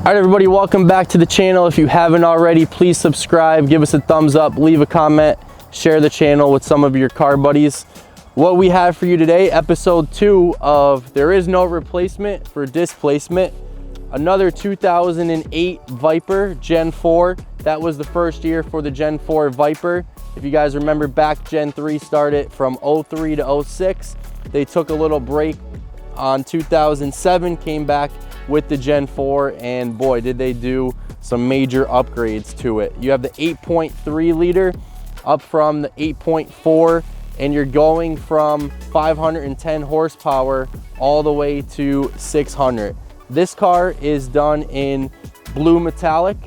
All right, everybody, welcome back to the channel. If you haven't already, please subscribe, give us a thumbs up, leave a comment, share the channel with some of your car buddies. What we have for you today, episode 2 of There Is No Replacement for Displacement. Another 2008 Viper Gen 4. That was the first year for the Gen 4 Viper. If you guys remember back, Gen 3 started from 03 to 06. They took a little break on 2007, came back with the Gen 4, and boy, did they do some major upgrades to it. You have the 8.3 liter up from the 8.4, and you're going from 510 horsepower all the way to 600. This car is done in blue metallic.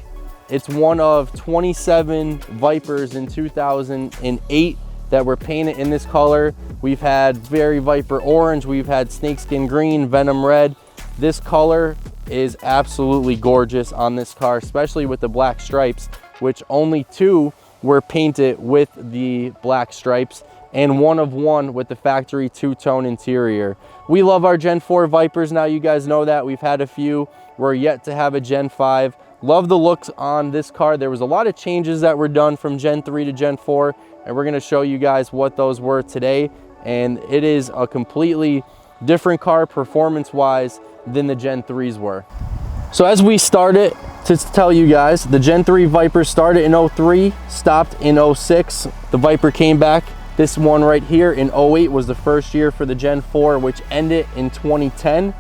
It's one of 27 Vipers in 2008 that were painted in this color. We've had Very Viper Orange, we've had Snakeskin Green, Venom Red. This color is absolutely gorgeous on this car, especially with the black stripes, which only 2 were painted with the black stripes and one of 1 with the factory 2-tone interior. We love our Gen 4 Vipers now, you guys know that. We've had a few. We're yet to have a Gen 5. Love the looks on this car. There was a lot of changes that were done from Gen 3 to Gen 4, and we're gonna show you guys what those were today. And it is a completely different car performance-wise than the Gen 3s were. So as we started to tell you guys, the Gen 3 Viper started in 03, stopped in 06. The Viper came back. This one right here in 08 was the first year for the Gen 4, which ended in 2010.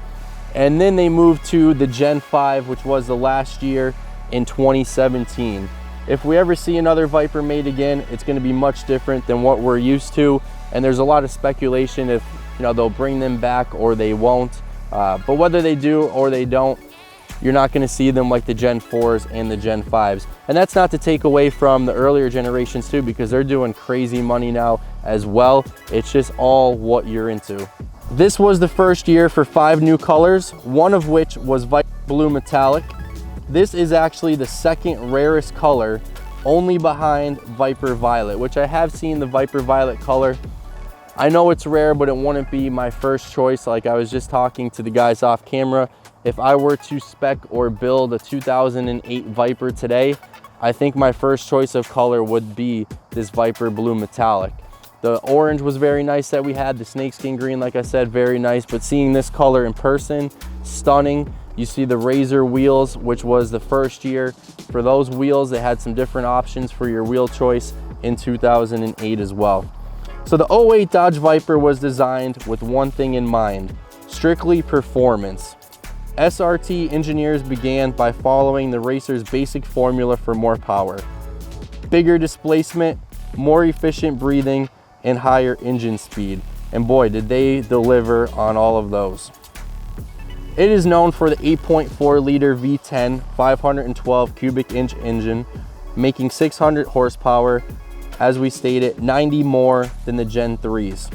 And then they moved to the Gen 5, which was the last year in 2017. If we ever see another Viper made again, it's gonna be much different than what we're used to. And there's a lot of speculation if they'll bring them back or they won't. But whether they do or they don't, you're not gonna see them like the Gen 4s and the Gen 5s. And that's not to take away from the earlier generations too, because they're doing crazy money now as well. It's just all what you're into. This was the first year for 5 new colors, one of which was Viper Blue Metallic. This is actually the second rarest color, only behind Viper Violet, which I have seen the Viper Violet color. I know it's rare, but it wouldn't be my first choice. Like I was just talking to the guys off camera. If I were to spec or build a 2008 Viper today, I think my first choice of color would be this Viper Blue Metallic. The orange was very nice that we had. The snakeskin green, like I said, very nice. But seeing this color in person, stunning. You see the Razor wheels, which was the first year. For those wheels, they had some different options for your wheel choice in 2008 as well. So the 08 Dodge Viper was designed with one thing in mind, strictly performance. SRT engineers began by following the racer's basic formula for more power. Bigger displacement, more efficient breathing, and higher engine speed. And boy, did they deliver on all of those. It is known for the 8.4 liter V10 512 cubic inch engine, making 600 horsepower, as we stated, 90 more than the Gen 3s.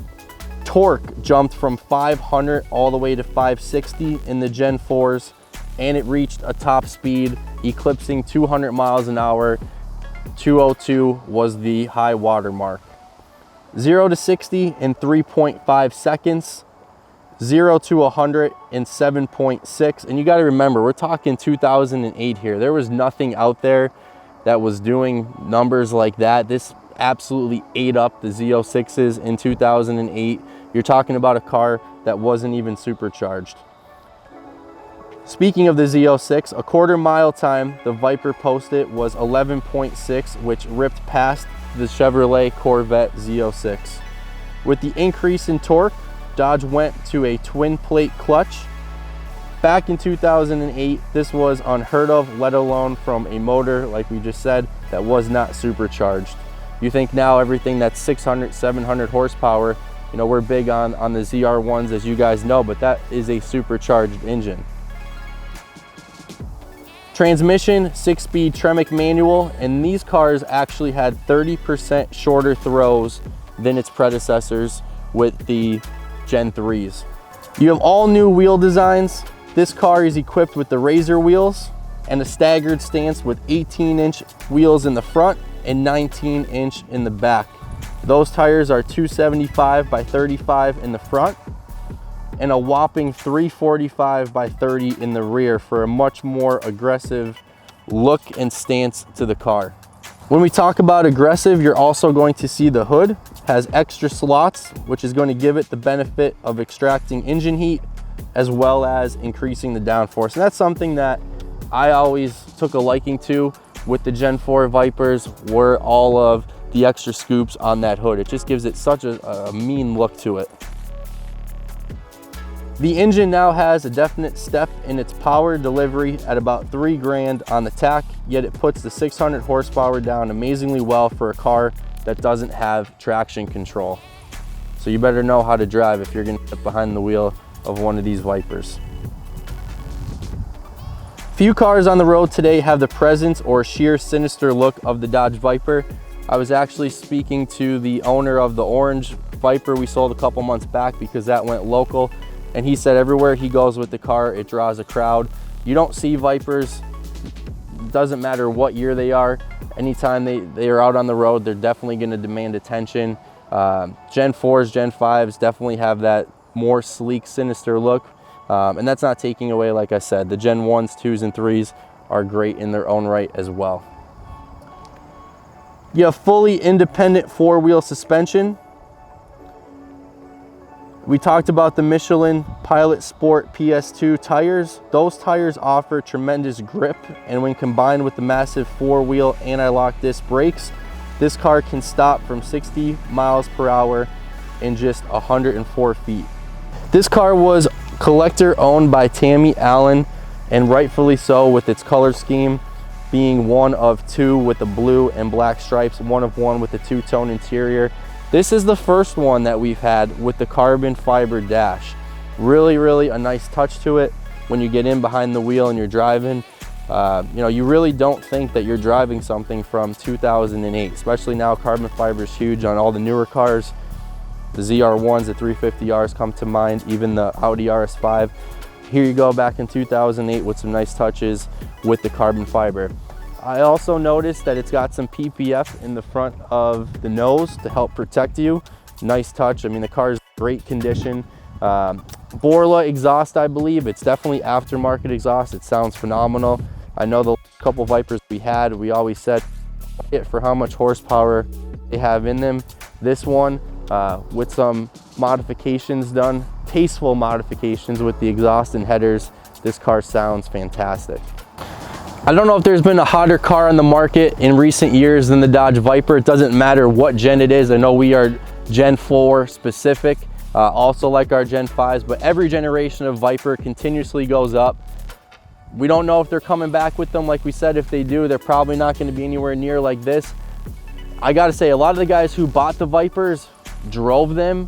Torque jumped from 500 all the way to 560 in the Gen 4s, and it reached a top speed eclipsing 200 miles an hour. 202 was the high water mark. 0 to 60 in 3.5 seconds, 0 to 100 in 7.6. And you got to remember, we're talking 2008 here. There was nothing out there that was doing numbers like that. This absolutely ate up the Z06s in 2008. You're talking about a car that wasn't even supercharged. Speaking of the Z06, a quarter-mile time the Viper posted was 11.6, which ripped past the Chevrolet Corvette Z06. With the increase in torque, Dodge went to a twin plate clutch. Back in 2008, this was unheard of, let alone from a motor, like we just said, that was not supercharged. You think now everything that's 600, 700 horsepower, we're big on the ZR1s, as you guys know, but that is a supercharged engine. Transmission, 6-speed Tremec manual, and these cars actually had 30% shorter throws than its predecessors with the Gen 3s. You have all new wheel designs. This car is equipped with the Razor wheels and a staggered stance with 18-inch wheels in the front and 19-inch in the back. Those tires are 275 by 35 in the front. and a whopping 345 by 30 in the rear for a much more aggressive look and stance to the car. When we talk about aggressive, you're also going to see the hood has extra slots, which is going to give it the benefit of extracting engine heat as well as increasing the downforce. And that's something that I always took a liking to with the Gen 4 Vipers, were all of the extra scoops on that hood. It just gives it such a mean look to it. The engine now has a definite step in its power delivery at about 3 grand on the tack, yet it puts the 600 horsepower down amazingly well for a car that doesn't have traction control. So you better know how to drive if you're gonna get behind the wheel of one of these Vipers. Few cars on the road today have the presence or sheer sinister look of the Dodge Viper. I was actually speaking to the owner of the orange Viper we sold a couple months back because that went local. And he said everywhere he goes with the car, it draws a crowd. You don't see Vipers, doesn't matter what year they are. Anytime they are out on the road, they're definitely gonna demand attention. Gen 4s, Gen 5s definitely have that more sleek, sinister look. And that's not taking away, like I said, the Gen 1s, 2s, and 3s are great in their own right as well. You have fully independent 4-wheel suspension. We talked about the Michelin Pilot Sport PS2 tires. Those tires offer tremendous grip, and when combined with the massive 4-wheel anti-lock disc brakes, this car can stop from 60 miles per hour in just 104 feet. This car was collector owned by Tammy Allen, and rightfully so, with its color scheme being one of 2 with the blue and black stripes, one of 1 with the 2-tone interior. This is the first one that we've had with the carbon fiber dash. Really a nice touch to it when you get in behind the wheel and you're driving. You know, you really don't think that you're driving something from 2008, especially now carbon fiber is huge on all the newer cars. The ZR1s, the 350Rs come to mind, even the Audi RS5. Here you go back in 2008 with some nice touches with the carbon fiber. I also noticed that it's got some PPF in the front of the nose to help protect you. Nice touch. I mean, the car is in great condition. Borla exhaust, I believe. It's definitely aftermarket exhaust. It sounds phenomenal. I know the couple Vipers we had, we always said it for how much horsepower they have in them. This one, with some modifications done, tasteful modifications with the exhaust and headers, this car sounds fantastic. I don't know if there's been a hotter car on the market in recent years than the Dodge Viper. It doesn't matter what gen it is. I know we are Gen 4 specific, also like our Gen 5s, but every generation of Viper continuously goes up. We don't know if they're coming back with them. Like we said, if they do, they're probably not going to be anywhere near like this. I got to say, a lot of the guys who bought the Vipers drove them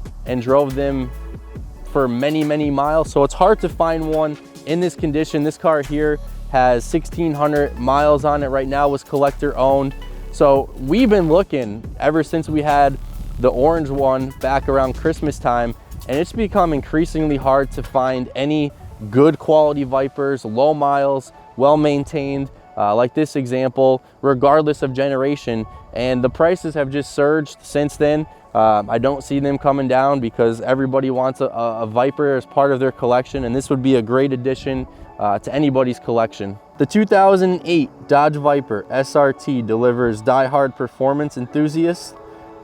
for many miles. So it's hard to find one in this condition. This car here has 1,600 miles on it right now, was collector owned. So we've been looking ever since we had the orange one back around Christmas time, and it's become increasingly hard to find any good quality Vipers, low miles, well maintained, like this example, regardless of generation. And the prices have just surged since then. I don't see them coming down because everybody wants a Viper as part of their collection, and this would be a great addition to anybody's collection. The 2008 Dodge Viper SRT delivers die-hard performance enthusiasts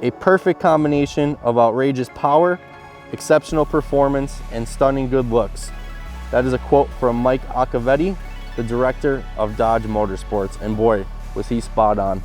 a perfect combination of outrageous power, exceptional performance, and stunning good looks. That is a quote from Mike Acr-e, the director of Dodge Motorsports, and boy, was he spot on.